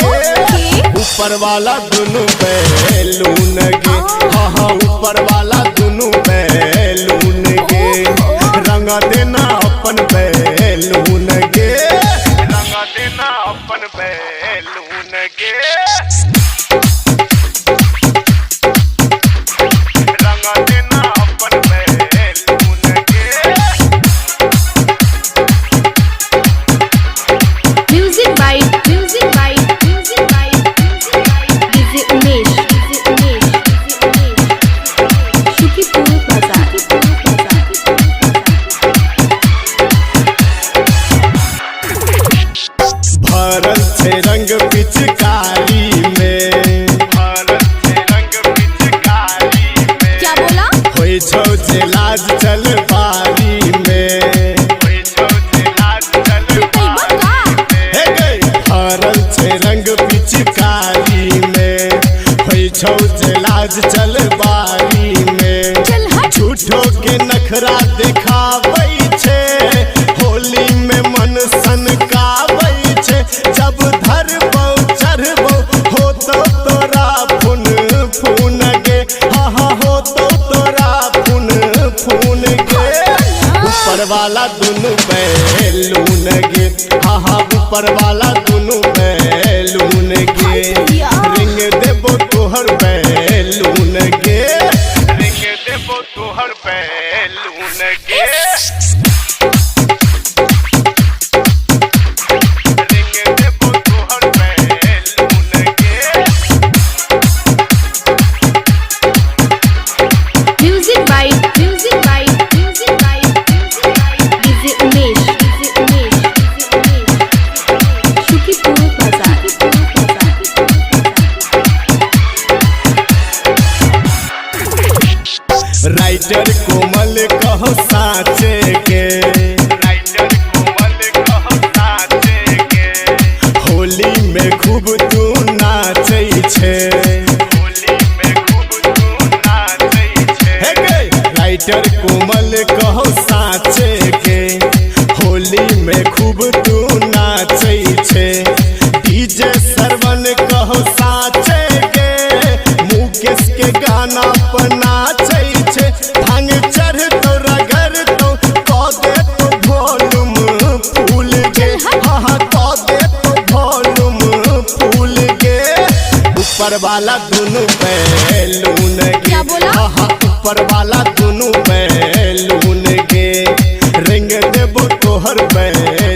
ऊपर वाला दुनु बैलून गे, हाँ हाँ ऊपर वाला दुनु बैलून गे, रंग देना अपन बैलून गे, रंग देना अपन बैलून गे, रंग देना अपन बैलून गे। म्यूजिक बाइट भरल छे रंग पिचकारी में, भरल छे रंग पिचकारी में, क्या बोला? होई छौ जे लाज चल बारी में, होई छौ जे लाज चल बारी में, हे गई भरल छे रंग पिचकारी में, होई छौ जे लाज चल बारी में, झूठो के नखरा दिखावै छे, होली में मन सनकावै छे, जब धरबौ चढ़बौ हो तो तोरा फुन फून गे, हाँ हाँ हो तो तोरा फुन फून गे, ऊपर वाला दुनु बैलून गे, हाँ हाँ ऊपर वाला दुनु बैलून गे, रिंग देबो तोहर बैलून गे, रिंग देबो तोहर बैलून गे। राइटर कोमल कहो साचे के, राइटर कोमल कहो साचे के, होली में खूब तू नाचै छे, होली में खूब तू नाचै छे, हे गे राइटर कोमल कहो साचे के, होली में खूब तू नाचै छे, डीजे सरवन कहो साचे के, मुकेश के गाना पर नाचै छे, भांग चढ़ तो रगड़ तो कह दे तो वॉल्यूम फूल गे, हाँ हाँ कह दे तो वॉल्यूम फूल गे, ऊपर वाला दुनु बैलून गे, हाँ हाँ ऊपर वाला दुनु बैलून गे, रिंग देबो तोहर बैलून